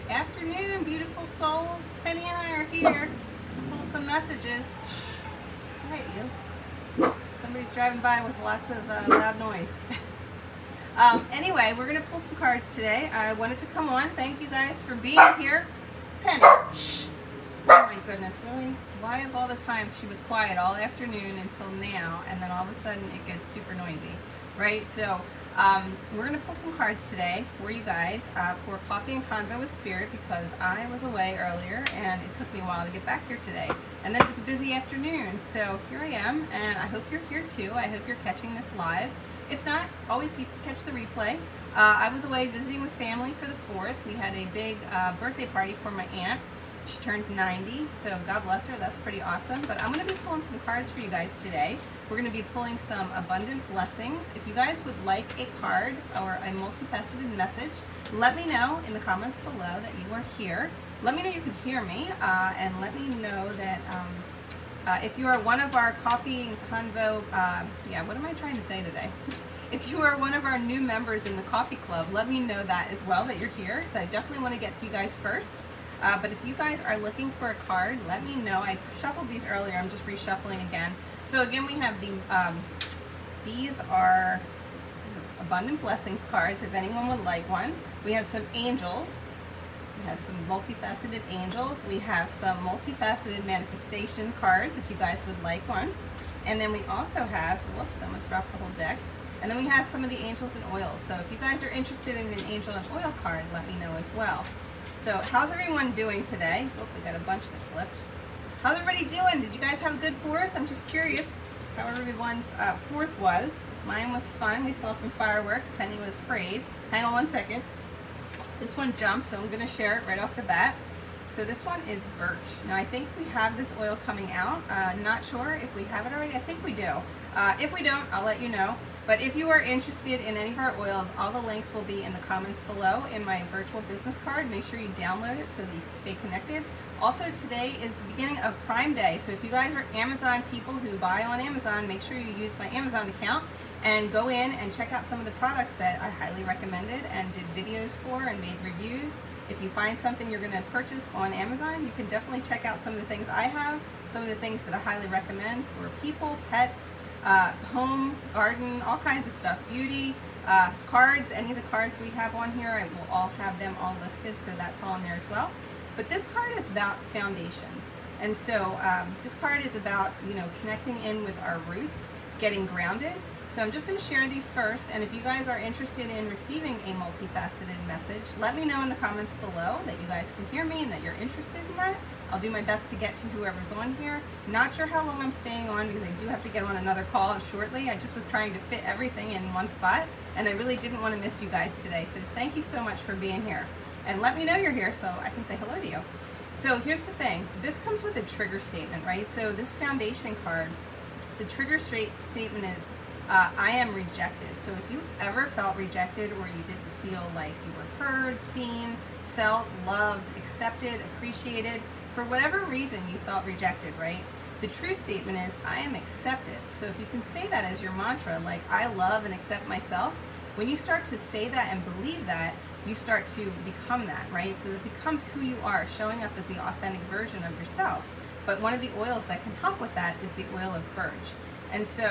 Good afternoon, beautiful souls. Penny and I are here to pull some messages. Hey, you. Somebody's driving by with lots of loud noise. Anyway, we're going to pull some cards today. I wanted to come on. Thank you guys for being here. Penny. Shh. Oh my goodness, really? Why of all the times she was quiet all afternoon until now, and then all of a sudden it gets super noisy, right? So we're going to pull some cards today for you guys for Coffee and Convo with Spirit, because I was away earlier and it took me a while to get back here today. And then it's a busy afternoon, so here I am, and I hope you're here too. I hope you're catching this live. If not, always you can catch the replay. I was away visiting with family for the 4th. We had a big birthday party for my aunt. She turned 90, so God bless her. That's pretty awesome. But I'm going to be pulling some cards for you guys today. We're going to be pulling some abundant blessings. If you guys would like a card or a multifaceted message, let me know in the comments below that you are here. Let me know you can hear me, and let me know that if you are one of our Coffee and Convo, what am I trying to say today? If you are one of our new members in the coffee club, let me know that as well, that you're here. So I definitely want to get to you guys first. But if you guys are looking for a card, let me know. I shuffled these earlier. I'm just reshuffling again. So again, we have these are Abundant Blessings cards, if anyone would like one. We have some angels. We have some multifaceted angels. We have some multifaceted manifestation cards, if you guys would like one. And then we also have, whoops, I almost dropped the whole deck. And then we have some of the angels and oils. So if you guys are interested in an angel and oil card, let me know as well. So how's everyone doing today? Oh, we got a bunch that flipped. How's everybody doing? Did you guys have a good 4th? I'm just curious how everyone's 4th was. Mine was fun. We saw some fireworks. Penny was afraid. Hang on one second. This one jumped, so I'm going to share it right off the bat. So this one is birch. Now I think we have this oil coming out. Not sure if we have it already. I think we do. If we don't, I'll let you know. But if you are interested in any of our oils, all the links will be in the comments below in my virtual business card. Make sure you download it so that you can stay connected. Also, today is the beginning of Prime Day. So if you guys are Amazon people who buy on Amazon, make sure you use my Amazon account and go in and check out some of the products that I highly recommended and did videos for and made reviews. If you find something you're going to purchase on Amazon, you can definitely check out some of the things I have, some of the things that I highly recommend for people, pets, home, garden, all kinds of stuff, beauty, cards. Any of the cards we have on here, I will all have them all listed, so that's all in there as well. But this card is about foundations, and so this card is about, connecting in with our roots, getting grounded. So I'm just going to share these first, and if you guys are interested in receiving a multifaceted message, let me know in the comments below that you guys can hear me and that you're interested in that. I'll do my best to get to whoever's on here. Not sure how long I'm staying on, because I do have to get on another call shortly. I just was trying to fit everything in one spot, and I really didn't want to miss you guys today. So thank you so much for being here. And let me know you're here so I can say hello to you. So here's the thing. This comes with a trigger statement, right? So this foundation card, the trigger statement is, I am rejected. So if you've ever felt rejected, or you didn't feel like you were heard, seen, felt, loved, accepted, appreciated, for whatever reason you felt rejected, right? The truth statement is, I am accepted. So if you can say that as your mantra, like, I love and accept myself, when you start to say that and believe that, you start to become that, right? So it becomes who you are, showing up as the authentic version of yourself. But one of the oils that can help with that is the oil of birch. And so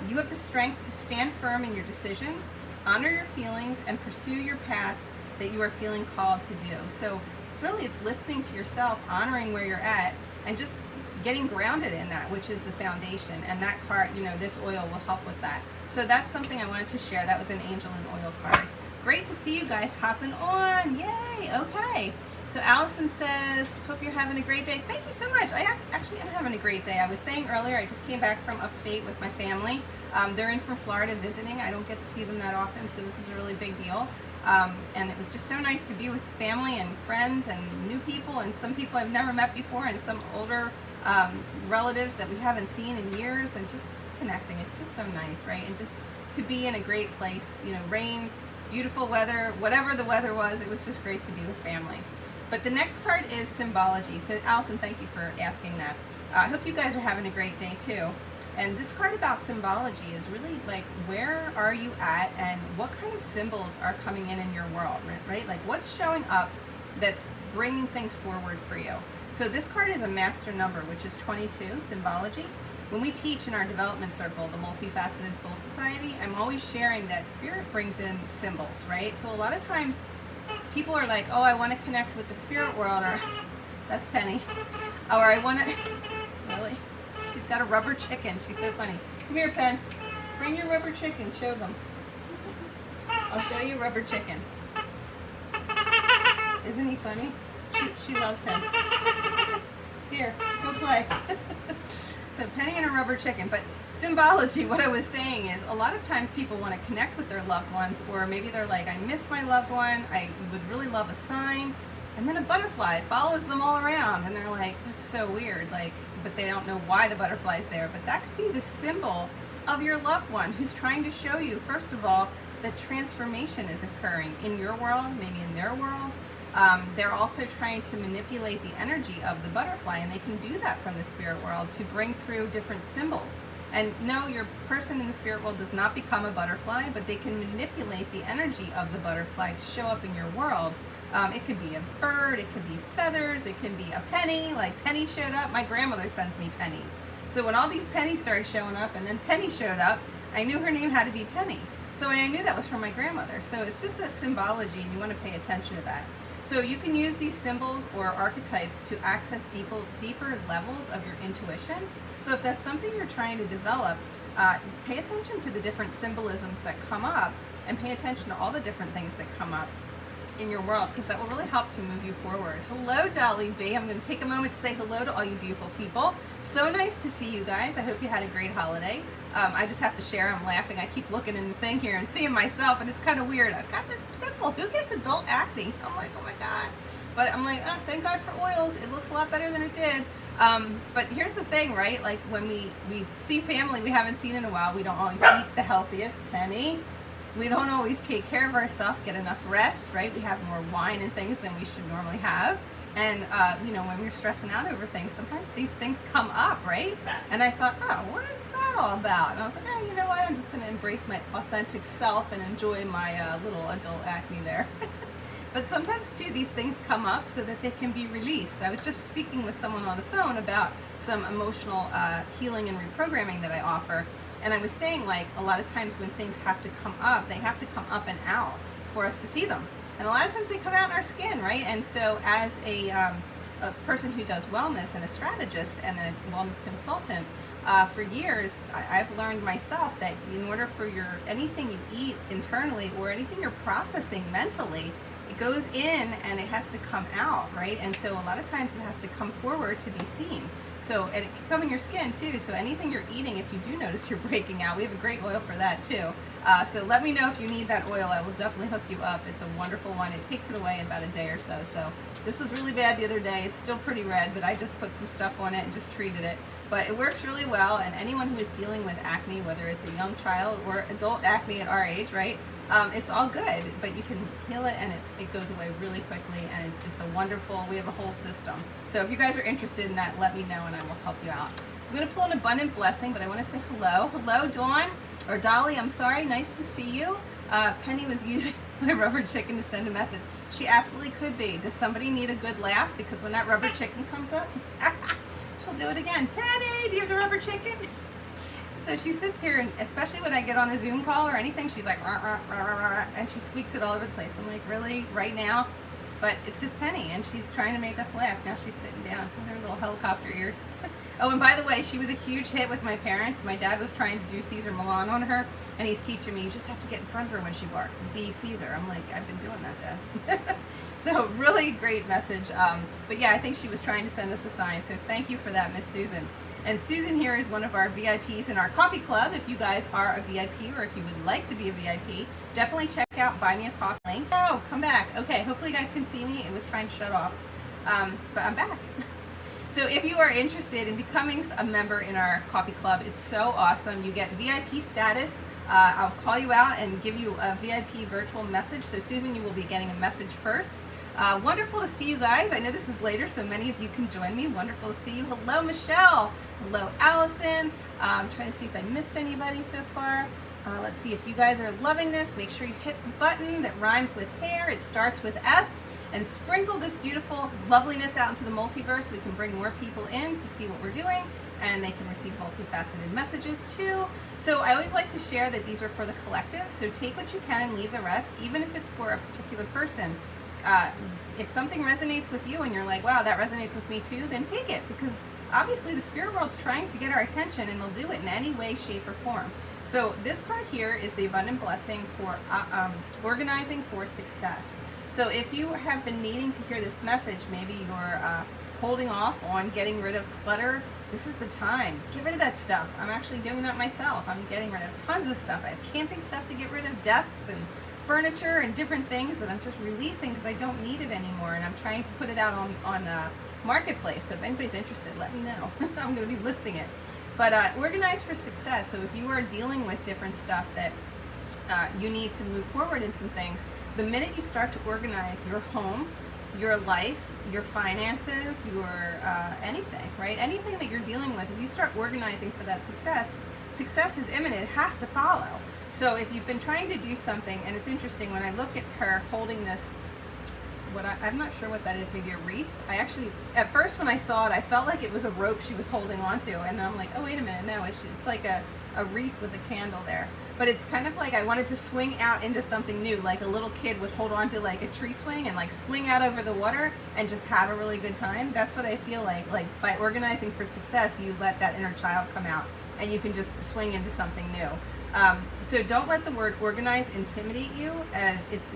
you have the strength to stand firm in your decisions, honor your feelings, and pursue your path that you are feeling called to do. So really, it's listening to yourself, honoring where you're at, and just getting grounded in that, which is the foundation. And that card, this oil will help with that. So that's something I wanted to share. That was an angel and oil card. Great to see you guys hopping on. Yay. Okay. So Allison says, hope you're having a great day. Thank you so much. I actually am having a great day. I was saying earlier, I just came back from upstate with my family. They're in from Florida visiting. I don't get to see them that often, so this is a really big deal. And it was just so nice to be with family and friends and new people, and some people I've never met before, and some older relatives that we haven't seen in years, and just connecting. It's just so nice, right? And just to be in a great place, rain, beautiful weather, whatever the weather was, it was just great to be with family. But the next card is symbology. So Allison, thank you for asking that. I hope you guys are having a great day too. And this card about symbology is really like, where are you at and what kind of symbols are coming in your world, right? Like, what's showing up that's bringing things forward for you. So this card is a master number, which is 22, symbology. When we teach in our development circle, the Multifaceted Soul Society, I'm always sharing that spirit brings in symbols, right? So a lot of times people are like, oh, I want to connect with the spirit world, or that's Penny, or I want to, really? She's got a rubber chicken. She's so funny. Come here, Pen. Bring your rubber chicken. Show them. I'll show you rubber chicken. Isn't he funny? She loves him. Here, go play. So Penny and a rubber chicken. But symbology, what I was saying is a lot of times people want to connect with their loved ones, or maybe they're like, I miss my loved one. I would really love a sign. And then a butterfly follows them all around. And they're like, that's so weird. Like, but they don't know why the butterfly's there. But that could be the symbol of your loved one who's trying to show you, first of all, that transformation is occurring in your world, maybe in their world. They're also trying to manipulate the energy of the butterfly, and they can do that from the spirit world to bring through different symbols. And no, your person in the spirit world does not become a butterfly, but they can manipulate the energy of the butterfly to show up in your world. It could be a bird, it could be feathers, it can be a penny, like Penny showed up. My grandmother sends me pennies. So when all these pennies started showing up, and then Penny showed up, I knew her name had to be Penny. So I knew that was from my grandmother. So it's just that symbology, and you want to pay attention to that. So you can use these symbols or archetypes to access deeper levels of your intuition. So if that's something you're trying to develop, pay attention to the different symbolisms that come up, and pay attention to all the different things that come up in your world, because that will really help to move you forward. Hello, Dolly B. I'm going to take a moment to say hello to all you beautiful people. So nice to see you guys. I hope you had a great holiday. I just have to share, I'm laughing. I keep looking in the thing here and seeing myself, and it's kind of weird. I've got this pimple. Who gets adult acne? I'm like, oh my God. But I'm like, oh, thank God for oils. It looks a lot better than it did. But here's the thing, right? Like when we see family we haven't seen in a while, we don't always eat the healthiest. Penny. We don't always take care of ourselves, get enough rest, right? We have more wine and things than we should normally have. And, you know, when we're stressing out over things, sometimes these things come up, right? And I thought, oh, what is that all about? And I was like, oh, you know what? I'm just going to embrace my authentic self and enjoy my little adult acne there. But sometimes, too, these things come up so that they can be released. I was just speaking with someone on the phone about some emotional healing and reprogramming that I offer. And I was saying, like, a lot of times when things have to come up, they have to come up and out for us to see them. And a lot of times they come out in our skin, right? And so as a person who does wellness and a strategist and a wellness consultant, for years, I've learned myself that in order for anything you eat internally or anything you're processing mentally, it goes in and it has to come out, right? And so a lot of times it has to come forward to be seen. So, and it can come in your skin too. So anything you're eating, if you do notice you're breaking out, we have a great oil for that too. So let me know if you need that oil. I will definitely hook you up. It's a wonderful one. It takes it away in about a day or so. So this was really bad the other day. It's still pretty red, but I just put some stuff on it and just treated it. But it works really well. And anyone who is dealing with acne, whether it's a young child or adult acne at our age, right? It's all good, but you can heal it, and it goes away really quickly, and it's just a wonderful, we have a whole system. So if you guys are interested in that, let me know and I will help you out. So I'm going to pull an abundant blessing, but I want to say hello. Hello, Dawn, or Dolly, I'm sorry, nice to see you. Penny was using my rubber chicken to send a message. She absolutely could be. Does somebody need a good laugh? Because when that rubber chicken comes up, she'll do it again. Penny, do you have the rubber chicken? So she sits here, and especially when I get on a Zoom call or anything, she's like, rah, rah, rah, rah, rah, and she squeaks it all over the place. I'm like, really? Right now? But it's just Penny, and she's trying to make us laugh. Now she's sitting down with her little helicopter ears. Oh, and by the way, she was a huge hit with my parents. My dad was trying to do Caesar Milan on her, and he's teaching me, you just have to get in front of her when she barks and be Caesar. I'm like, I've been doing that, Dad. So really great message. But yeah, I think she was trying to send us a sign. So thank you for that, Miss Susan. And Susan here is one of our VIPs in our coffee club. If you guys are a VIP or if you would like to be a VIP, definitely check out Buy Me a Coffee link. Oh, come back. Okay, hopefully you guys can see me. It was trying to shut off, but I'm back. So if you are interested in becoming a member in our coffee club, it's so awesome. You get VIP status. I'll call you out and give you a VIP virtual message. So Susan, you will be getting a message first. Wonderful to see you guys. I know this is later, so many of you can join me. Wonderful to see you. Hello, Michelle. Hello, Allison. I'm trying to see if I missed anybody so far. Let's see if you guys are loving this. Make sure you hit the button that rhymes with hair. It starts with S. and sprinkle this beautiful loveliness out into the multiverse. We can bring more people in to see what we're doing, and they can receive multifaceted messages too. So I always like to share that these are for the collective, so take what you can and leave the rest, even if it's for a particular person. If something resonates with you and you're like, wow, that resonates with me too, then take it, because obviously the spirit world's trying to get our attention, and they'll do it in any way, shape, or form. So this card here is the abundant blessing for organizing for success. So if you have been needing to hear this message, maybe you're holding off on getting rid of clutter, this is the time. Get rid of that stuff. I'm actually doing that myself. I'm getting rid of tons of stuff. I have camping stuff to get rid of, desks and furniture and different things that I'm just releasing because I don't need it anymore, and I'm trying to put it out on Marketplace. So if anybody's interested, let me know. I'm going to be listing it. But organize for success. So if you are dealing with different stuff that you need to move forward in some things, the minute you start to organize your home, your life, your finances, your anything, right? Anything that you're dealing with, if you start organizing for that success, success is imminent. It has to follow. So if you've been trying to do something, and it's interesting when I look at her holding this, I'm not sure what that is, maybe a wreath. I actually, at first when I saw it, I felt like it was a rope she was holding onto, and then I'm like, oh wait a minute, no, it's like a wreath with a candle there. But it's kind of like I wanted to swing out into something new, like a little kid would hold on to like a tree swing and like swing out over the water and just have a really good time. That's what I feel like by organizing for success, you let that inner child come out and you can just swing into something new. So don't let the word organize intimidate you, as it's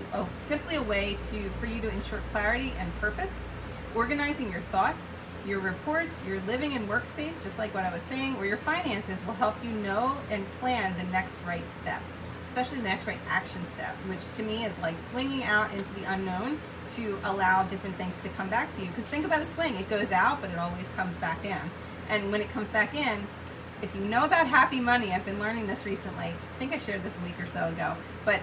simply a way for you to ensure clarity and purpose. Organizing your thoughts, your reports, your living and workspace, just like what I was saying, or your finances will help you know and plan the next right step, especially the next right action step, which to me is like swinging out into the unknown to allow different things to come back to you. Because think about a swing, it goes out, but it always comes back in. And when it comes back in, if you know about happy money, I've been learning this recently. I think I shared this a week or so ago, but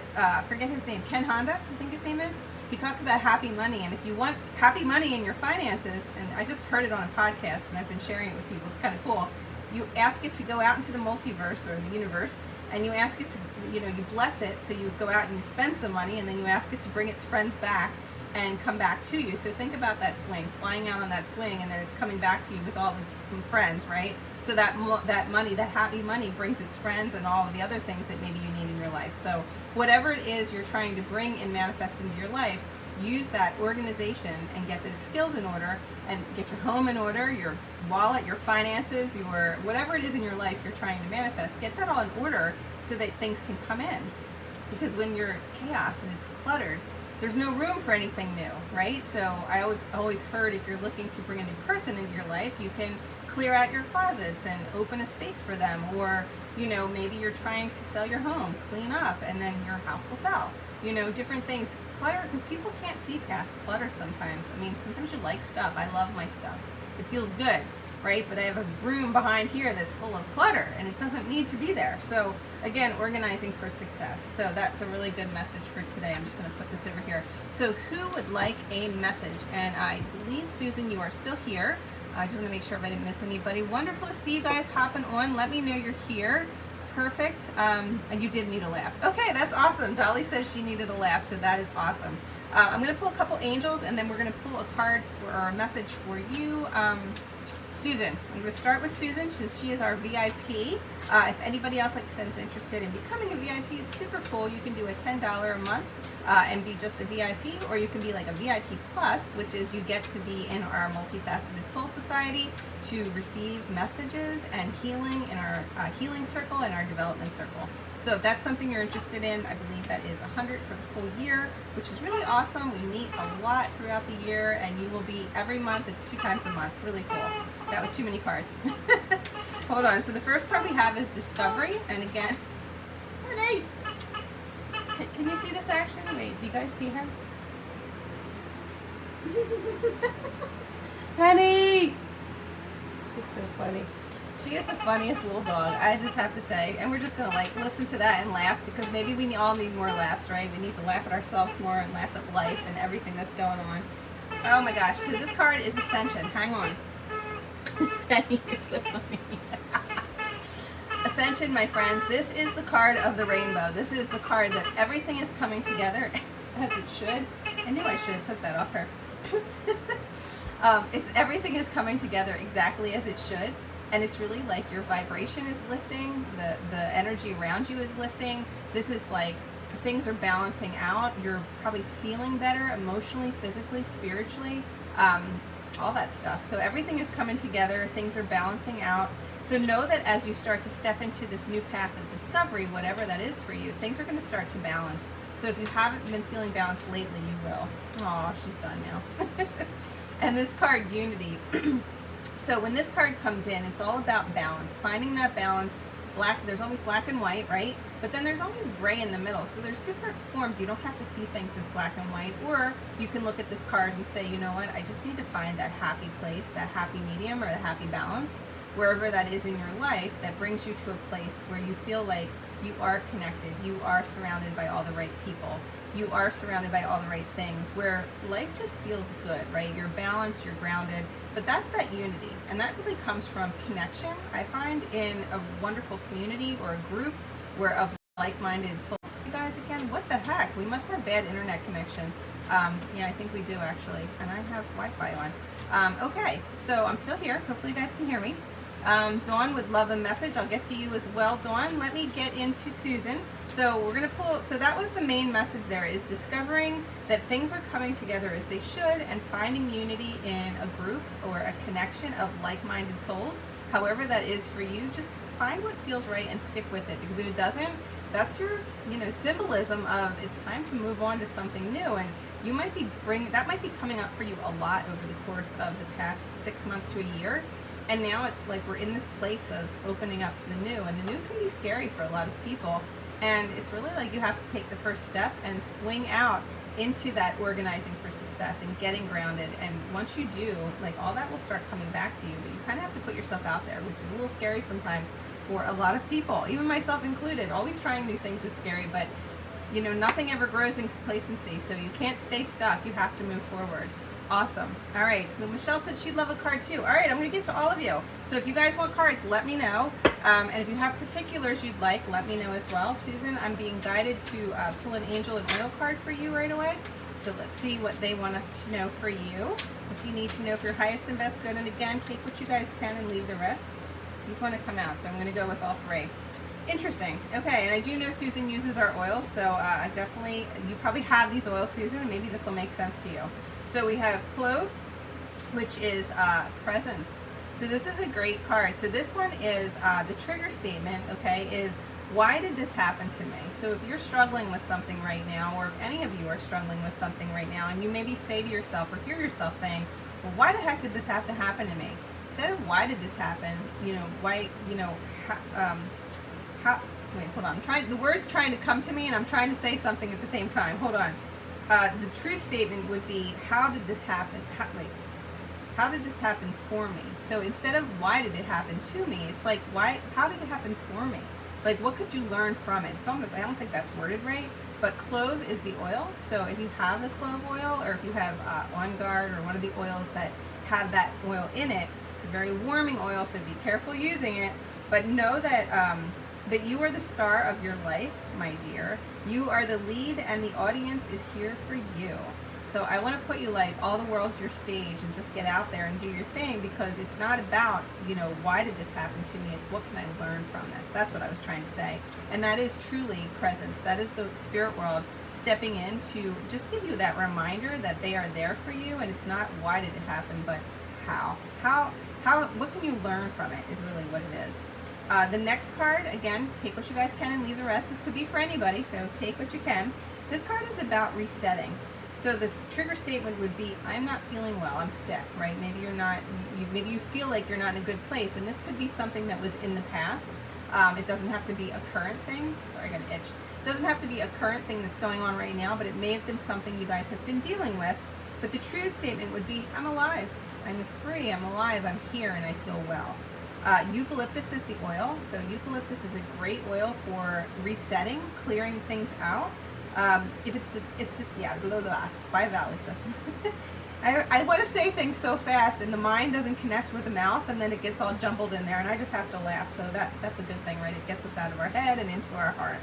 forget his name, Ken Honda, I think his name is. He talks about happy money, and if you want happy money in your finances, and I just heard it on a podcast and I've been sharing it with people, it's kind of cool. You ask it to go out into the multiverse or the universe, and you ask it to, you bless it, so you go out and you spend some money, and then you ask it to bring its friends back and come back to you. So think about that swing, flying out on that swing, and then it's coming back to you with all of its friends, right? So that money, that happy money, brings its friends and all of the other things that maybe you need in your life. So whatever it is you're trying to bring and manifest into your life, use that organization and get those skills in order, and get your home in order, your wallet, your finances, your whatever it is in your life you're trying to manifest, get that all in order so that things can come in. Because when you're chaos and it's cluttered, there's no room for anything new, right? So I always heard, if you're looking to bring a new person into your life, you can clear out your closets and open a space for them. Or, maybe you're trying to sell your home, clean up, and then your house will sell. Different things. Clutter, because people can't see past clutter sometimes. I mean, sometimes you like stuff. I love my stuff. It feels good, right? But I have a room behind here that's full of clutter, and it doesn't need to be there. So again, organizing for success. So that's a really good message for today. I'm just going to put this over here. So who would like a message? And I believe, Susan, you are still here. I just want to make sure if I didn't miss anybody. Wonderful to see you guys hopping on. Let me know you're here. Perfect. And you did need a laugh. Okay, that's awesome. Dolly says she needed a laugh, so that is awesome. I'm going to pull a couple angels, and then we're going to pull a card or a message for you. Susan. I'm going to start with Susan, since she is our VIP. If anybody else, like I said, is interested in becoming a VIP, it's super cool. You can do a $10 a month and be just a VIP, or you can be like a VIP Plus, which is you get to be in our Multifaceted Soul Society to receive messages and healing in our healing circle and our development circle. So if that's something you're interested in, I believe that is $100 for the whole year, which is really awesome. We meet a lot throughout the year, and you will be every month. It's 2 times a month. Really cool. That was too many cards. Hold on. So the first card we have is Discovery, and again, Renee, can you see this action? Wait, do you guys see her? Honey, she's so funny. She is the funniest little dog, I just have to say. And we're just going to listen to that and laugh, because maybe we all need more laughs, right? We need to laugh at ourselves more and laugh at life and everything that's going on. Oh my gosh. So this card is Ascension. Hang on. Penny, you're so funny. Ascension, my friends. This is the card of the rainbow. This is the card that everything is coming together as it should, I knew I should have took that off her. Everything is coming together exactly as it should, and it's really like your vibration is lifting, the energy around you is lifting. This is like things are balancing out. You're probably feeling better emotionally, physically, spiritually, all that stuff. So everything is coming together, things are balancing out. So know that as you start to step into this new path of discovery, whatever that is for you, things are going to start to balance. So if you haven't been feeling balanced lately, you will. Oh, she's done now. And this card, Unity. So when this card comes in, it's all about balance, finding that balance. Black, there's always black and white, right? But then there's always gray in the middle. So there's different forms. You don't have to see things as black and white, or you can look at this card and say, you know what, I just need to find that happy place, that happy medium, or the happy balance, wherever that is in your life, that brings you to a place where you feel like you are connected, you are surrounded by all the right people, you are surrounded by all the right things, where life just feels good, right? You're balanced, you're grounded, but that's that unity. And that really comes from connection, I find, in a wonderful community or a group where of like-minded souls. You guys, again, what the heck? We must have bad internet connection. Yeah, I think we do actually, and I have Wi-Fi on. Okay, so I'm still here. Hopefully you guys can hear me. Dawn would love a message. I'll get to you as well, Dawn. Let me get into Susan. So we're going to pull, so that was the main message there, is discovering that things are coming together as they should and finding unity in a group or a connection of like-minded souls. However that is for you, just find what feels right and stick with it, because if it doesn't, that's your, symbolism of it's time to move on to something new. And you might be that might be coming up for you a lot over the course of the past 6 months to a year. And now it's like we're in this place of opening up to the new, and the new can be scary for a lot of people. And it's really like you have to take the first step and swing out into that organizing for success and getting grounded. And once you do, like, all that will start coming back to you, but you kind of have to put yourself out there, which is a little scary sometimes for a lot of people, even myself included. Always trying new things is scary, but nothing ever grows in complacency, so you can't stay stuck. You have to move forward. Awesome. All right, so Michelle said she'd love a card too. All right, I'm going to get to all of you. So if you guys want cards, let me know. And if you have particulars you'd like, let me know as well. Susan, I'm being guided to pull an angel and oil card for you right away. So let's see what they want us to know for you. What you need to know for your highest and best good. And again, take what you guys can and leave the rest. These want to come out, so I'm going to go with all three. Interesting. Okay, and I do know Susan uses our oils, so I definitely, you probably have these oils, Susan, and maybe this will make sense to you. So we have clove, which is presence. So this is a great card. So this one is the trigger statement, okay, is why did this happen to me? So if you're struggling with something right now, or if any of you are struggling with something right now, and you maybe say to yourself or hear yourself saying, well, why the heck did this have to happen to me? Instead of why did this happen, why, wait, hold on. The word's trying to come to me, and I'm trying to say something at the same time. Hold on. The true statement would be, how did this happen? How did this happen for me? So instead of why did it happen to me, it's like, how did it happen for me? Like, what could you learn from it? It's almost, I don't think that's worded right, but clove is the oil. So if you have the clove oil, or if you have On Guard or one of the oils that have that oil in it, it's a very warming oil, so be careful using it. But know that that you are the star of your life, my dear. You are the lead, and the audience is here for you. So I want to put you like, all the world's your stage, and just get out there and do your thing, because it's not about, why did this happen to me? It's what can I learn from this? That's what I was trying to say. And that is truly presence. That is the spirit world stepping in to just give you that reminder that they are there for you, and it's not why did it happen, but how, what can you learn from it is really what it is. The next card, again, take what you guys can and leave the rest. This could be for anybody, so take what you can. This card is about resetting. So this trigger statement would be, I'm not feeling well, I'm sick, right? Maybe you're not, maybe you feel like you're not in a good place, and this could be something that was in the past. It doesn't have to be a current thing. Sorry, I got an itch. It doesn't have to be a current thing that's going on right now, but it may have been something you guys have been dealing with. But the true statement would be, I'm alive, I'm free, I'm alive, I'm here, and I feel well. Eucalyptus is the oil. So eucalyptus is a great oil for resetting, clearing things out. If it's the yeah, blah, blah, Spy Valley. So I want to say things so fast, and the mind doesn't connect with the mouth, and then it gets all jumbled in there, and I just have to laugh. So that's a good thing, right? It gets us out of our head and into our heart.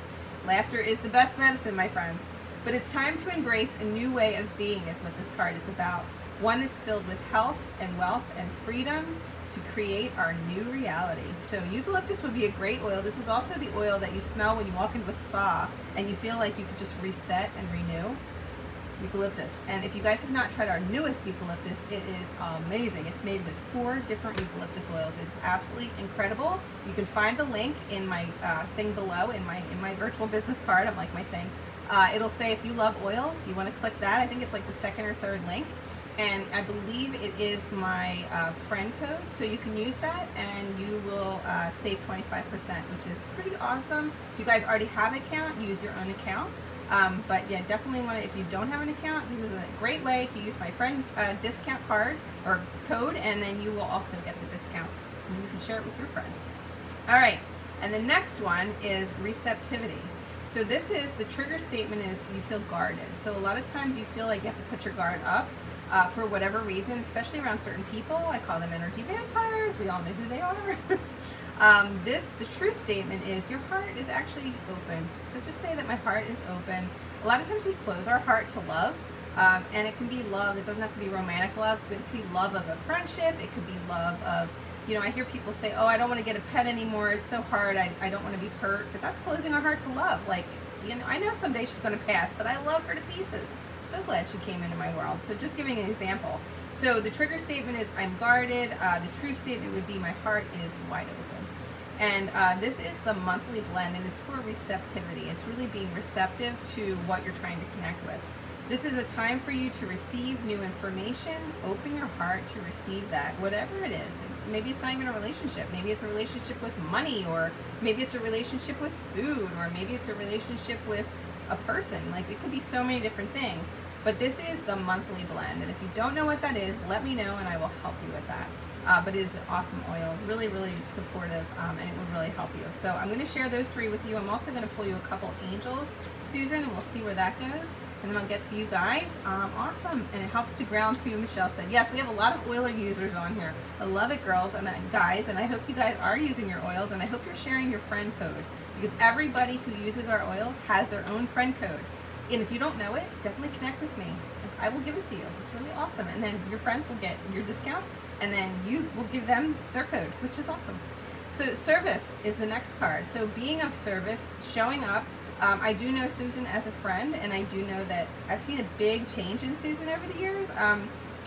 Laughter is the best medicine, my friends. But it's time to embrace a new way of being is what this card is about. One that's filled with health and wealth and freedom to create our new reality. So eucalyptus would be a great oil. This is also the oil that you smell when you walk into a spa and you feel like you could just reset and renew. Eucalyptus. And if you guys have not tried our newest eucalyptus, it is amazing. It's made with 4 different eucalyptus oils. It's absolutely incredible. You can find the link in my thing below, in my virtual business card. I'm like my thing. It'll say if you love oils, you want to click that. I think it's like the 2nd or 3rd link. And I believe it is my friend code, so you can use that and you will save 25%, which is pretty awesome. If you guys already have an account, use your own account. But yeah, definitely want to, if you don't have an account, this is a great way to use my friend discount card or code, and then you will also get the discount. And you can share it with your friends. All right, and the next one is receptivity. So this is, the trigger statement is you feel guarded. So a lot of times you feel like you have to put your guard up. For whatever reason, especially around certain people. I call them energy vampires. We all know who they are. The true statement is your heart is actually open. So just say that my heart is open. A lot of times we close our heart to love, and it can be love. It doesn't have to be romantic love, but it could be love of a friendship. It could be love of, you know, I hear people say, oh, I don't want to get a pet anymore. It's so hard. I don't want to be hurt. But that's closing our heart to love. Like, you know, I know someday she's going to pass, but I love her to pieces. So glad she came into my world. So just giving an example. So the trigger statement is I'm guarded. The true statement would be my heart is wide open. And this is the monthly blend, and it's for receptivity. It's really being receptive to what you're trying to connect with. This is a time for you to receive new information. Open your heart to receive that, whatever it is. Maybe it's not even a relationship. Maybe it's a relationship with money, or maybe it's a relationship with food, or maybe it's a relationship with a person. Like, it could be so many different things. But this is the monthly blend, and if you don't know what that is, let me know and I will help you with that. But it is an awesome oil, really, really supportive, and it will really help you. So I'm going to share those 3 with you. I'm also going to pull you a couple angels, Susan, and we'll see where that goes. And then I'll get to you guys. Awesome, and it helps to ground too, Michelle said. Yes, we have a lot of oiler users on here. I love it, girls and guys, and I hope you guys are using your oils, and I hope you're sharing your friend code, because everybody who uses our oils has their own friend code. And if you don't know it, definitely connect with me. I will give it to you. It's really awesome. And then your friends will get your discount, and then you will give them their code, which is awesome. So service is the next card. So being of service, showing up. I do know Susan as a friend, and I do know that I've seen a big change in Susan over the years.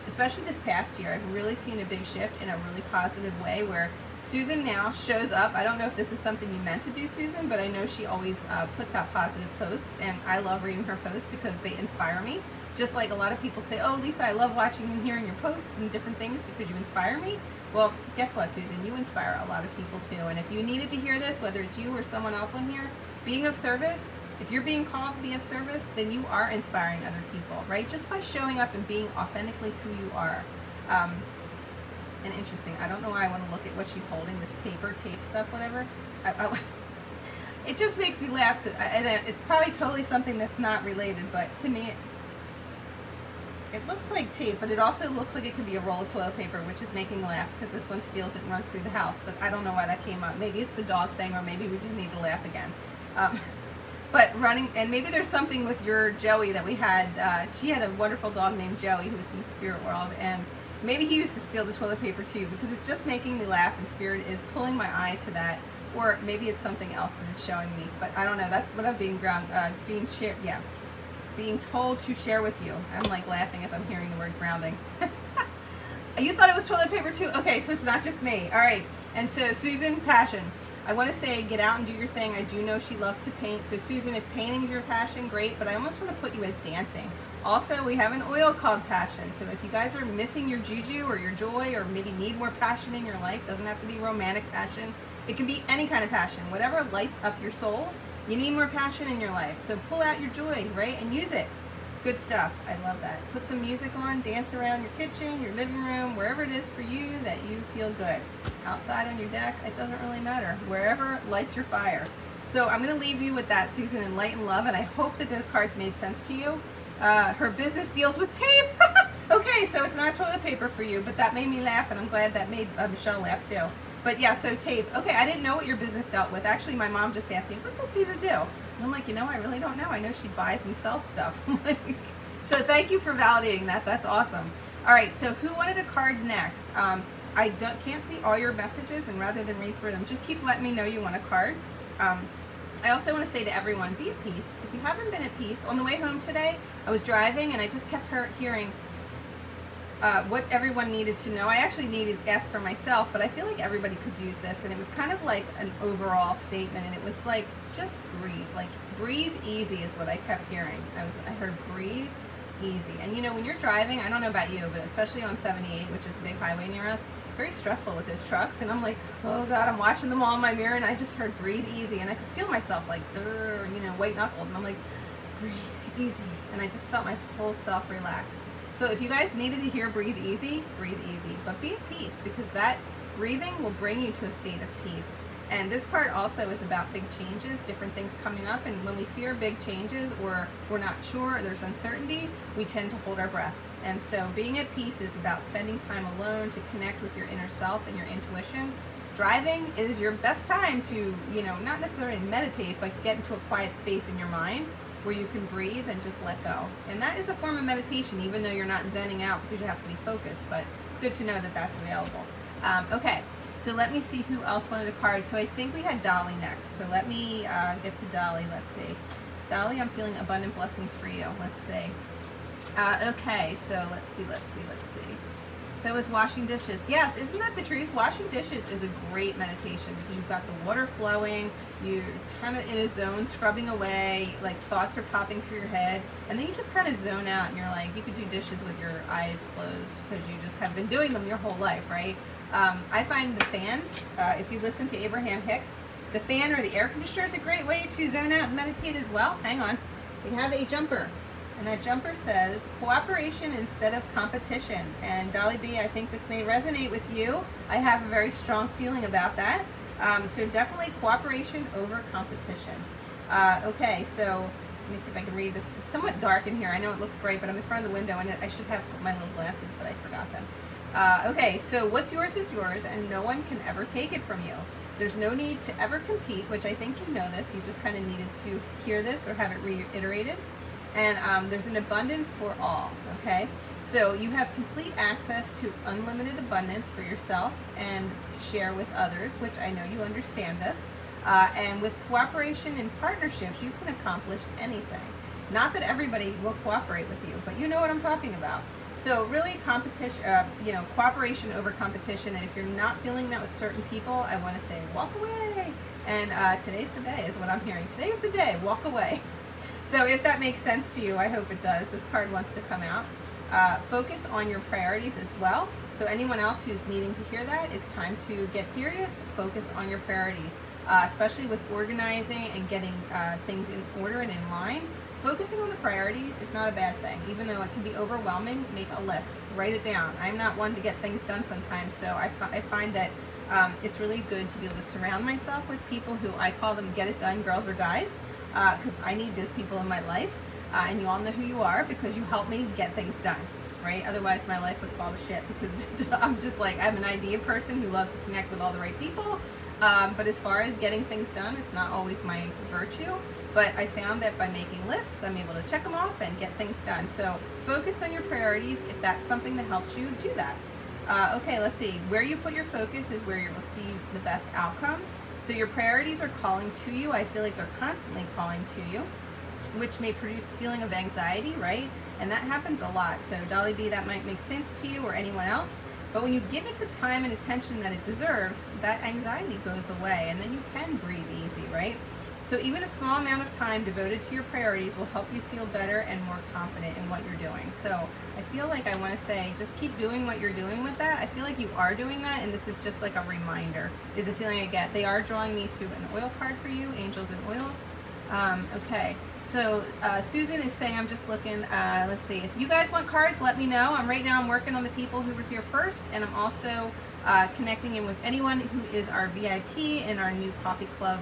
Especially this past year, I've really seen a big shift in a really positive way, where Susan now shows up. I don't know if this is something you meant to do, Susan, but I know she always puts out positive posts, and I love reading her posts because they inspire me. Just like a lot of people say, oh, Lisa, I love watching and hearing your posts and different things because you inspire me. Well, guess what, Susan? You inspire a lot of people too. And if you needed to hear this, whether it's you or someone else on here, being of service, if you're being called to be of service, then you are inspiring other people, right? Just by showing up and being authentically who you are. And interesting, I don't know why I want to look at what she's holding, this paper, tape stuff, whatever. It just makes me laugh, and it's probably totally something that's not related, but to me, it looks like tape, but it also looks like it could be a roll of toilet paper, which is making me laugh because this one steals it and runs through the house, but I don't know why that came up. Maybe it's the dog thing, or maybe we just need to laugh again. But running, and maybe there's something with your Joey that we had. She had a wonderful dog named Joey who was in the spirit world, and maybe he used to steal the toilet paper too, because it's just making me laugh, and spirit is pulling my eye to that. Or maybe it's something else that it's showing me, but I don't know. That's what I'm being told to share with you. I'm like laughing as I'm hearing the word grounding. You thought it was toilet paper too? Okay, so it's not just me. All right. And so Susan, passion. I want to say get out and do your thing. I do know she loves to paint. So Susan, if painting is your passion, great. But I almost want to put you as dancing. Also, we have an oil called passion. So if you guys are missing your juju or your joy, or maybe need more passion in your life, doesn't have to be romantic passion. It can be any kind of passion. Whatever lights up your soul, you need more passion in your life. So pull out your joy, right? And use it. It's good stuff. I love that. Put some music on, dance around your kitchen, your living room, wherever it is for you that you feel good. Outside on your deck, it doesn't really matter. Wherever lights your fire. So I'm going to leave you with that, Susan, in light and love, and I hope that those cards made sense to you. Her business deals with tape. Okay, so it's not toilet paper for you, but that made me laugh, and I'm glad that made Michelle laugh too. But yeah, so tape. Okay, I didn't know what your business dealt with. Actually, my mom just asked me, what does Susan do? And I'm like, you know, I really don't know. I know she buys and sells stuff. So thank you for validating that. That's awesome. All right, so who wanted a card next? I can't see all your messages, and rather than read through them, just keep letting me know you want a card. I also want to say to everyone, be at peace. If you haven't been at peace, on the way home today, I was driving and I just kept hearing what everyone needed to know. I actually needed to ask for myself, but I feel like everybody could use this, and it was kind of like an overall statement, and it was like, just breathe. Like, breathe easy is what I kept hearing. I heard breathe easy. And you know, when you're driving, I don't know about you, but especially on 78, which is a big highway near us, very stressful with those trucks, and I'm like, oh God, I'm watching them all in my mirror, and I just heard breathe easy, and I could feel myself like, you know, white knuckled, and I'm like, breathe easy, and I just felt my whole self relax. So if you guys needed to hear breathe easy, but be at peace, because that breathing will bring you to a state of peace. And this part also is about big changes, different things coming up, and when we fear big changes, or we're not sure, or there's uncertainty, we tend to hold our breath. And so being at peace is about spending time alone to connect with your inner self and your intuition. Driving is your best time to, you know, not necessarily meditate, but get into a quiet space in your mind where you can breathe and just let go. And that is a form of meditation, even though you're not zenning out because you have to be focused, but it's good to know that that's available. Okay, so let me see who else wanted a card. So I think we had Dolly next. So let me get to Dolly. Let's see. Dolly, I'm feeling abundant blessings for you. Let's see. Okay, so let's see. So is washing dishes. Yes, isn't that the truth? Washing dishes is a great meditation because you've got the water flowing, you're kind of in a zone, scrubbing away, like thoughts are popping through your head, and then you just kind of zone out, and you're like, you could do dishes with your eyes closed because you just have been doing them your whole life, right? I find the fan, if you listen to Abraham Hicks, the fan or the air conditioner is a great way to zone out and meditate as well. Hang on. We have a jumper. And that jumper says, cooperation instead of competition. And Dolly B, I think this may resonate with you. I have a very strong feeling about that. So definitely cooperation over competition. Okay, so let me see if I can read this. It's somewhat dark in here. I know it looks bright, but I'm in front of the window, and I should have my little glasses, but I forgot them. Okay, so what's yours is yours, and no one can ever take it from you. There's no need to ever compete, which I think you know this. You just kind of needed to hear this or have it reiterated. And there's an abundance for all, okay? So you have complete access to unlimited abundance for yourself and to share with others, which I know you understand this. And with cooperation and partnerships, you can accomplish anything. Not that everybody will cooperate with you, but you know what I'm talking about. So really competition, you know, cooperation over competition. And if you're not feeling that with certain people, I want to say walk away. And today's the day is what I'm hearing. Today's the day, walk away. So if that makes sense to you, I hope it does. This card wants to come out. Focus on your priorities as well. So anyone else who's needing to hear that, it's time to get serious. Focus on your priorities, especially with organizing and getting things in order and in line. Focusing on the priorities is not a bad thing. Even though it can be overwhelming, make a list. Write it down. I'm not one to get things done sometimes, so I find that it's really good to be able to surround myself with people who I call them get it done girls or guys. Because I need those people in my life, and you all know who you are because you help me get things done, right? Otherwise my life would fall to shit because I'm just like, I'm an idea person who loves to connect with all the right people, but as far as getting things done, it's not always my virtue, but I found that by making lists, I'm able to check them off and get things done. So focus on your priorities. If that's something that helps you, do that. Okay, let's see. Where you put your focus is where you'll receive the best outcome. So your priorities are calling to you. I feel like they're constantly calling to you, which may produce a feeling of anxiety, right? And that happens a lot. So Dolly B, that might make sense to you or anyone else. But when you give it the time and attention that it deserves, that anxiety goes away, and then you can breathe easy, right? So even a small amount of time devoted to your priorities will help you feel better and more confident in what you're doing. So I feel like I want to say, just keep doing what you're doing with that. I feel like you are doing that, and this is just like a reminder, is the feeling I get. They are drawing me to an oil card for you, angels and oils. Okay, so Susan is saying, I'm just looking, let's see, if you guys want cards, let me know. Right now I'm working on the people who were here first, and I'm also connecting in with anyone who is our VIP in our new coffee club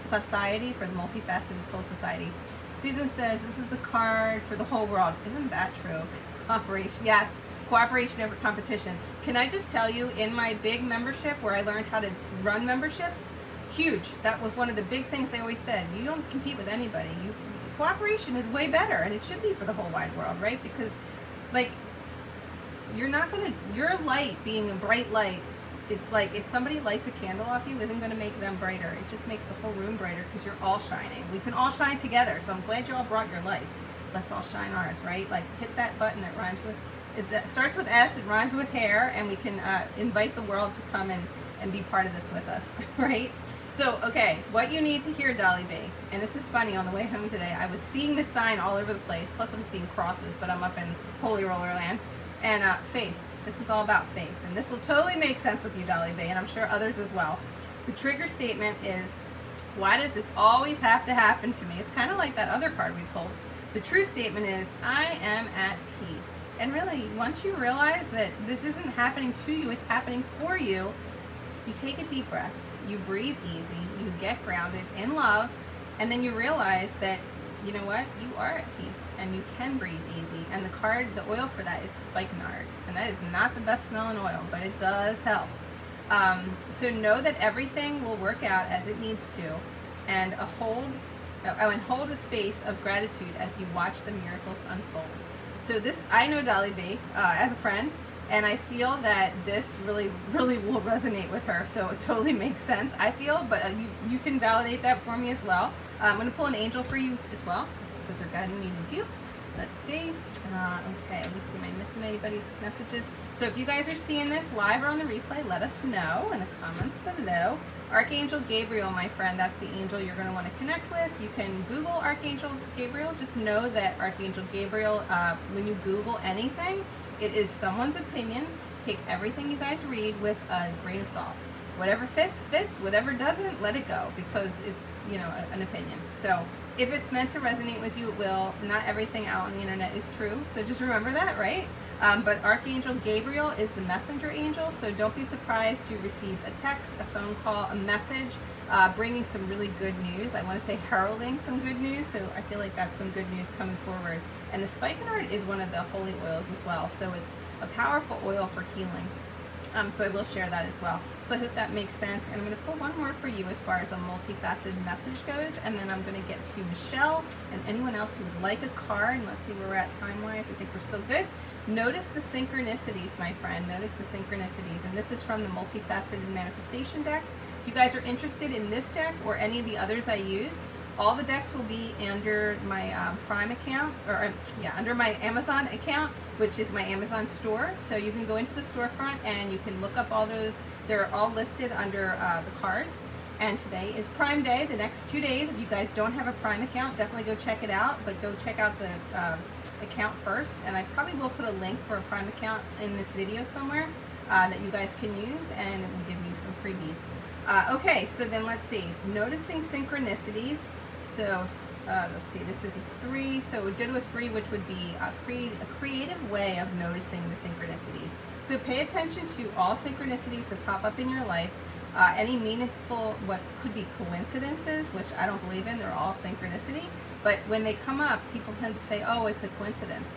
society for the Multifaceted Soul Society. Susan says, this is the card for the whole world. Isn't that true? Cooperation. Yes, cooperation over competition. Can I just tell you, in my big membership where I learned how to run memberships, huge. That was one of the big things they always said. You don't compete with anybody. Cooperation is way better, and it should be for the whole wide world, right? Because, like, your light being a bright light, it's like if somebody lights a candle off you, isn't going to make them brighter. It just makes the whole room brighter because you're all shining. We can all shine together. So I'm glad you all brought your lights. Let's all shine ours, right? Like, hit that button that rhymes with, that starts with S, it rhymes with hair, and we can invite the world to come and be part of this with us, right? So, okay, what you need to hear, Dolly B, and this is funny, on the way home today, I was seeing this sign all over the place, plus I'm seeing crosses, but I'm up in Holy Roller Land, and faith. This is all about faith, and this will totally make sense with you, Dolly B, and I'm sure others as well. The trigger statement is, why does this always have to happen to me? It's kind of like that other card we pulled. The true statement is, I am at peace. And really, once you realize that this isn't happening to you, it's happening for you, you take a deep breath, you breathe easy, you get grounded in love, and then you realize that, you know what, you are at peace and you can breathe easy. And the oil for that is spikenard, and that is not the best smelling oil, but it does help. So know that everything will work out as it needs to, and hold a space of gratitude as you watch the miracles unfold. So this, I know Dolly B as a friend, and I feel that this really, really will resonate with her. So it totally makes sense, I feel, but you can validate that for me as well. I'm going to pull an angel for you as well, because that's what they're guiding me to do. Let's see. Okay, let me see, am I missing anybody's messages? So if you guys are seeing this live or on the replay, let us know in the comments below. Archangel Gabriel, my friend, that's the angel you're going to want to connect with. You can Google Archangel Gabriel. Just know that Archangel Gabriel, when you Google anything, it is someone's opinion. Take everything you guys read with a grain of salt. Whatever fits, fits. Whatever doesn't, let it go, because it's, you know, an opinion. So if it's meant to resonate with you, it will. Not everything out on the internet is true, so just remember that, right? But Archangel Gabriel is the messenger angel, so don't be surprised to receive a text, a phone call, a message, bringing some really good news. I want to say heralding some good news, so I feel like that's some good news coming forward. And the spikenard is one of the holy oils as well, so it's a powerful oil for healing. So I will share that as well. So I hope that makes sense. And I'm going to pull one more for you as far as a multifaceted message goes. And then I'm going to get to Michelle and anyone else who would like a card. And let's see where we're at time-wise. I think we're still good. Notice the synchronicities, my friend. Notice the synchronicities. And this is from the Multifaceted Manifestation deck. If you guys are interested in this deck or any of the others I use, all the decks will be under my Prime account, or under my Amazon account, which is my Amazon store. So you can go into the storefront and you can look up all those. They're all listed under the cards. And today is Prime Day. The next 2 days, if you guys don't have a Prime account, definitely go check it out. But go check out the account first. And I probably will put a link for a Prime account in this video somewhere that you guys can use, and it will give you some freebies. Okay, so then let's see. Noticing synchronicities. So let's see, this is a 3, so it would go to a 3, which would be a creative way of noticing the synchronicities. So pay attention to all synchronicities that pop up in your life, any meaningful, what could be coincidences, which I don't believe in, they're all synchronicity, but when they come up, people tend to say, oh, it's a coincidence.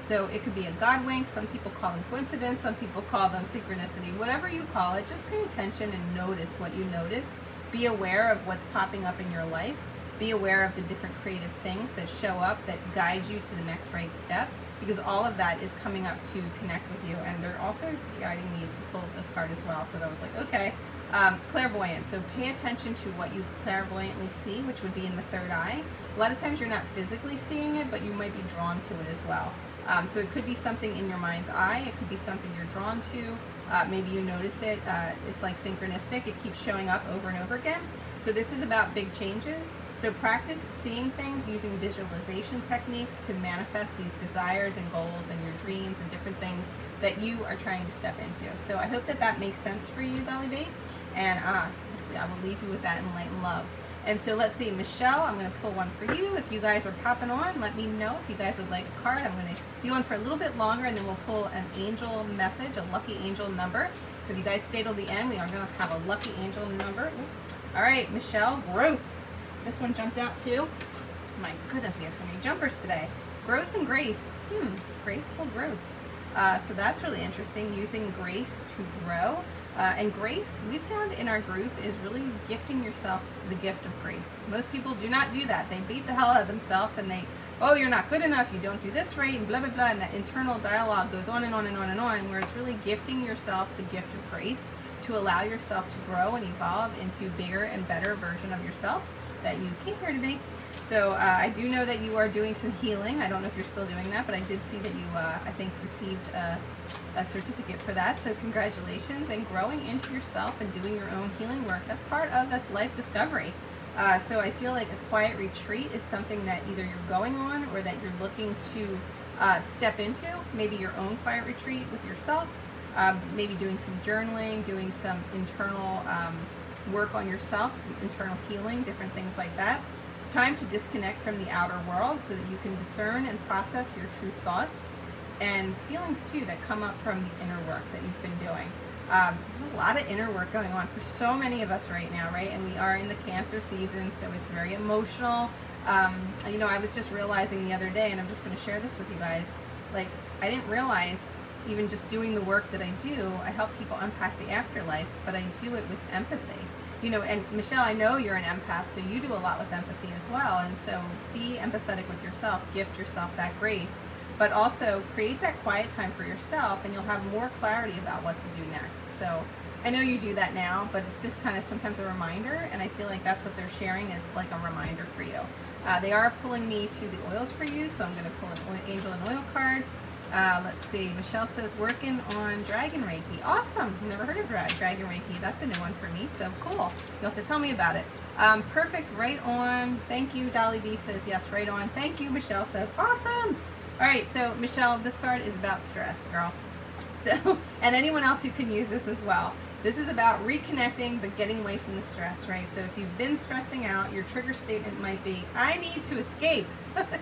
So it could be a God wink, some people call them coincidence, some people call them synchronicity, whatever you call it, just pay attention and notice what you notice. Be aware of what's popping up in your life. Be aware of the different creative things that show up that guide you to the next right step, because all of that is coming up to connect with you. And they're also guiding me to pull this card as well, because I was like, okay. Clairvoyance. So pay attention to what you clairvoyantly see, which would be in the third eye. A lot of times you're not physically seeing it, but you might be drawn to it as well. So it could be something in your mind's eye. It could be something you're drawn to. Maybe you notice it. It's like synchronistic. It keeps showing up over and over again. So this is about big changes. So practice seeing things using visualization techniques to manifest these desires and goals and your dreams and different things that you are trying to step into. So I hope that that makes sense for you, Dolly B. And I will leave you with that in light and love. And so let's see, Michelle, I'm going to pull one for you. If you guys are popping on, let me know if you guys would like a card. I'm going to be on for a little bit longer, and then we'll pull an angel message, a lucky angel number. So if you guys stay till the end, we are going to have a lucky angel number. All right, Michelle, growth. This one jumped out too. My goodness, we have so many jumpers today. Growth and grace. Graceful growth. So that's really interesting, using grace to grow. And grace, we found in our group, is really gifting yourself the gift of grace. Most people do not do that. They beat the hell out of themselves and they, oh, you're not good enough, you don't do this right, and blah, blah, blah, and that internal dialogue goes on and on and on and on, where it's really gifting yourself the gift of grace to allow yourself to grow and evolve into a bigger and better version of yourself that you came here to be. So I do know that you are doing some healing. I don't know if you're still doing that, but I did see that you, I think, received a certificate for that. So congratulations, and growing into yourself and doing your own healing work. That's part of this life discovery. So I feel like a quiet retreat is something that either you're going on or that you're looking to step into. Maybe your own quiet retreat with yourself. Maybe doing some journaling, doing some internal work on yourself, some internal healing, different things like that. It's time to disconnect from the outer world so that you can discern and process your true thoughts and feelings too that come up from the inner work that you've been doing. There's a lot of inner work going on for so many of us right now, right? And we are in the Cancer season, so it's very emotional. You know, I was just realizing the other day, and I'm just going to share this with you guys, like, I didn't realize, even just doing the work that I do, I help people unpack the afterlife, but I do it with empathy. You know, and Michelle, I know you're an empath, so you do a lot with empathy as well. And so be empathetic with yourself, gift yourself that grace, but also create that quiet time for yourself, and you'll have more clarity about what to do next. So I know you do that now, but it's just kind of sometimes a reminder, and I feel like that's what they're sharing is like a reminder for you. They are pulling me to the oils for you, so I'm going to pull an angel and oil card. Let's see, Michelle says working on Dragon Reiki. Awesome. Never heard of Dragon Reiki. That's a new one for me, so cool. You'll have to tell me about it. Perfect, right on. Thank you. Dolly B says yes, right on. Thank you. Michelle says awesome. All right, so Michelle, this card is about stress, girl. So, and anyone else who can use this as well. This is about reconnecting but getting away from the stress, right? So if you've been stressing out, your trigger statement might be, I need to escape.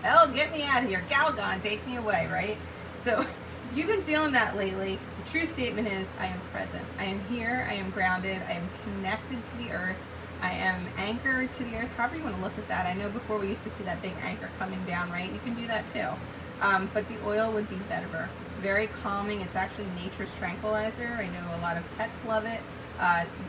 Hell, get me out of here. Calgon, take me away, right? So if you've been feeling that lately, the true statement is, I am present. I am here. I am grounded. I am connected to the earth. I am anchored to the earth. However you want to look at that. I know before we used to see that big anchor coming down, right? You can do that too. But the oil would be better. It's very calming. It's actually nature's tranquilizer. I know a lot of pets love it.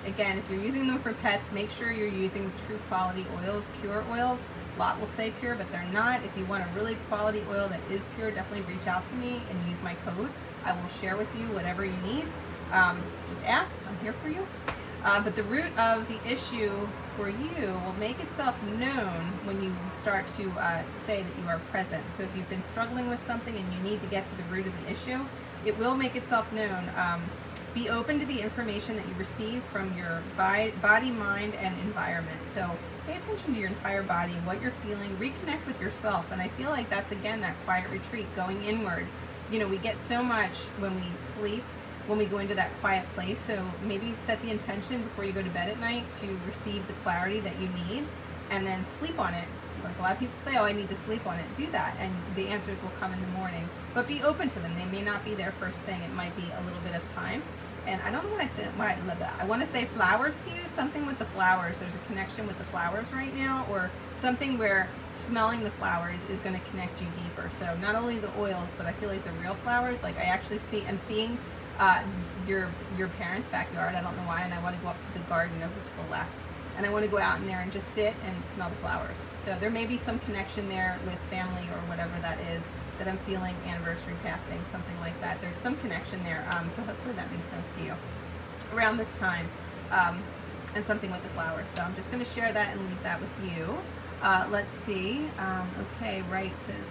Again, if you're using them for pets, make sure you're using true quality oils, pure oils. A lot will say pure, but they're not. If you want a really quality oil that is pure, definitely reach out to me and use my code. I will share with you whatever you need. Just ask. I'm here for you. But the root of the issue for you will make itself known when you start to say that you are present. So if you've been struggling with something and you need to get to the root of the issue, it will make itself known. Be open to the information that you receive from your body, mind, and environment. So pay attention to your entire body, what you're feeling, reconnect with yourself. And I feel like that's, again, that quiet retreat, going inward. You know, we get so much when we sleep, when we go into that quiet place. So maybe set the intention before you go to bed at night to receive the clarity that you need, and then sleep on it. Like a lot of people say, oh, I need to sleep on it. Do that, and the answers will come in the morning. But be open to them. They may not be there first thing. It might be a little bit of time. And I don't know what I said. I want to say flowers to you. Something with the flowers. There's a connection with the flowers right now, or something where smelling the flowers is going to connect you deeper. So not only the oils, but I feel like the real flowers. Like I'm seeing your parents' backyard. I don't know why, and I want to go up to the garden over to the left. And I want to go out in there and just sit and smell the flowers. So there may be some connection there with family or whatever that is that I'm feeling, anniversary passing, something like that. There's some connection there. So hopefully that makes sense to you around this time. And something with the flowers. So I'm just going to share that and leave that with you. Let's see. Okay, right says,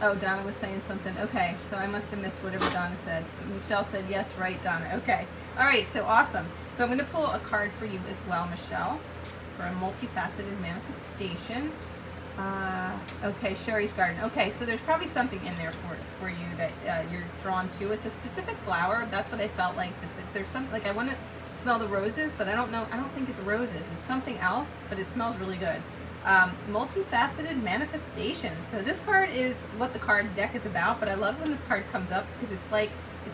oh, Donna was saying something. Okay, so I must have missed whatever Donna said. Michelle said, yes, right, Donna. Okay. All right, so awesome. So I'm going to pull a card for you as well, Michelle, for a multifaceted manifestation. Okay, Sherry's Garden. Okay, so there's probably something in there for you that you're drawn to. It's a specific flower. That's what I felt like. There's something, like I want to smell the roses, but I don't know. I don't think it's roses. It's something else, but it smells really good. Multifaceted manifestation. So this card is what the card deck is about, but I love when this card comes up because it's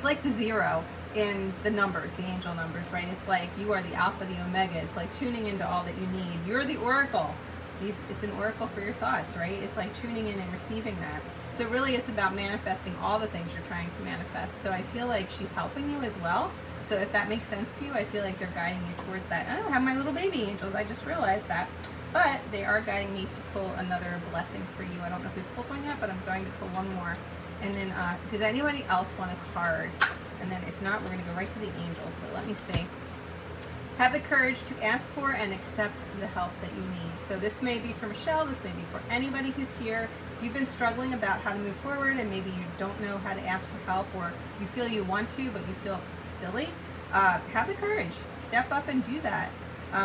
like the zero in the numbers, the angel numbers, right? It's like you are the alpha, the omega. It's like tuning into all that you need. You're the oracle. It's an oracle for your thoughts, right? It's like tuning in and receiving that. So really it's about manifesting all the things you're trying to manifest. So I feel like she's helping you as well. So if that makes sense to you, I feel like they're guiding you towards that. I don't have my little baby angels, I just realized that. But they are guiding me to pull another blessing for you. I don't know if we pulled one yet, but I'm going to pull one more. And then, does anybody else want a card? And then if not, we're going to go right to the angels. So let me see. Have the courage to ask for and accept the help that you need. So this may be for Michelle, this may be for anybody who's here. If you've been struggling about how to move forward and maybe you don't know how to ask for help, or you feel you want to, but you feel silly, have the courage. Step up and do that.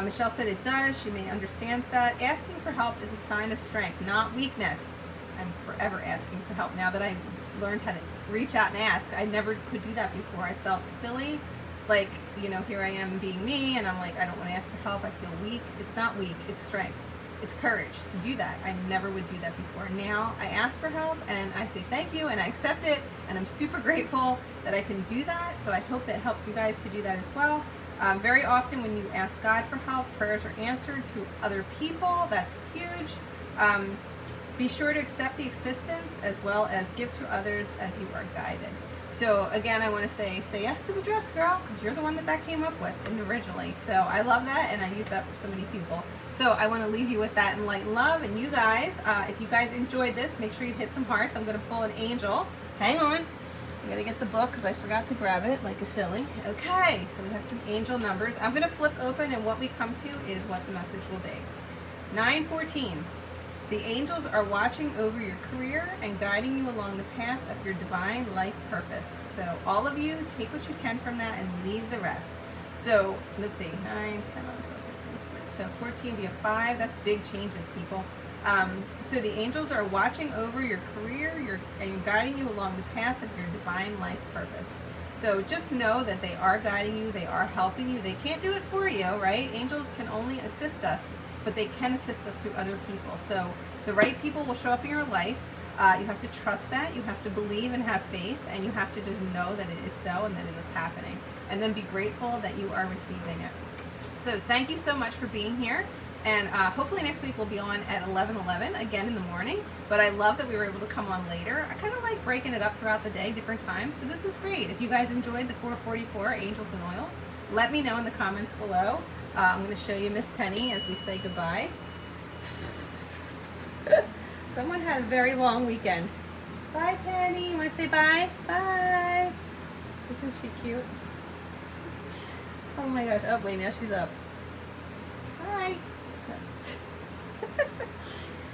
Michelle said it does. She may understands that. Asking for help is a sign of strength, not weakness. I'm forever asking for help. Now that I learned how to reach out and ask, I never could do that before. I felt silly. Like, you know, here I am being me, and I'm like, I don't want to ask for help. I feel weak. It's not weak. It's strength. It's courage to do that. I never would do that before. Now I ask for help, and I say thank you, and I accept it, and I'm super grateful that I can do that. So I hope that helps you guys to do that as well. Very often when you ask God for help, prayers are answered through other people. That's huge. Be sure to accept the assistance as well as give to others as you are guided. So again, I want to say yes to the dress, girl, because you're the one that came up with originally. So I love that, and I use that for so many people. So I want to leave you with that in light and love. And you guys, if you guys enjoyed this, make sure you hit some hearts. I'm going to pull an angel. Hang on. I gotta get the book because I forgot to grab it like a silly. Okay, so we have some angel numbers. I'm going to flip open, and what we come to is what the message will be. 914. The angels are watching over your career and guiding you along the path of your divine life purpose. So all of you, take what you can from that and leave the rest. So let's see, 9, 10, 11, 12, 13, 14. So 14, we have 5. That's big changes, people. So the angels are watching over your career and guiding you along the path of your divine life purpose. So just know that they are guiding you, they are helping you. They can't do it for you, right? Angels can only assist us, but they can assist us through other people. So the right people will show up in your life. You have to trust that, you have to believe and have faith, and you have to just know that it is so and that it is happening. And then be grateful that you are receiving it. So thank you so much for being here. And hopefully next week we'll be on at 11:11 again in the morning. But I love that we were able to come on later. I kind of like breaking it up throughout the day, different times. So this is great. If you guys enjoyed the 444 Angels and Oils, let me know in the comments below. I'm going to show you Miss Penny as we say goodbye. Someone had a very long weekend. Bye, Penny. You want to say bye? Bye. Isn't she cute? Oh my gosh. Oh, wait, now she's up. Bye.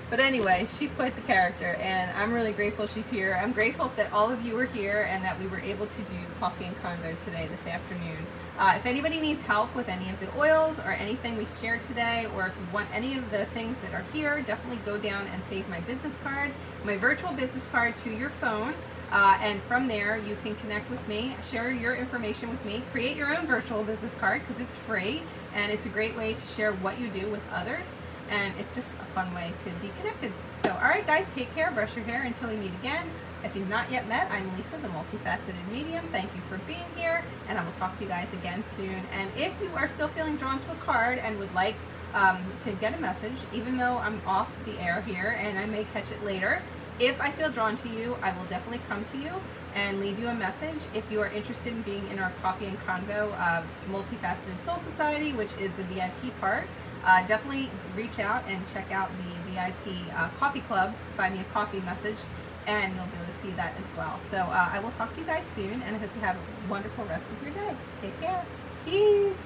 But anyway, she's quite the character, and I'm really grateful she's here. I'm grateful that all of you are here and that we were able to do Coffee and Convo today, this afternoon. If anybody needs help with any of the oils or anything we shared today, or if you want any of the things that are here, definitely go down and save my business card, my virtual business card, to your phone. And from there, you can connect with me, share your information with me, create your own virtual business card because it's free, and it's a great way to share what you do with others. And it's just a fun way to be connected. So, all right, guys, take care. Brush your hair until we meet again. If you've not yet met, I'm Lisa, the Multifaceted Medium. Thank you for being here, and I will talk to you guys again soon. And if you are still feeling drawn to a card and would like to get a message, even though I'm off the air here and I may catch it later, if I feel drawn to you, I will definitely come to you and leave you a message. If you are interested in being in our Coffee and Convo Multifaceted Soul Society, which is the VIP part, definitely reach out and check out the VIP Coffee Club, Buy Me a Coffee message, and you'll be able to see that as well. So I will talk to you guys soon, and I hope you have a wonderful rest of your day. Take care. Peace.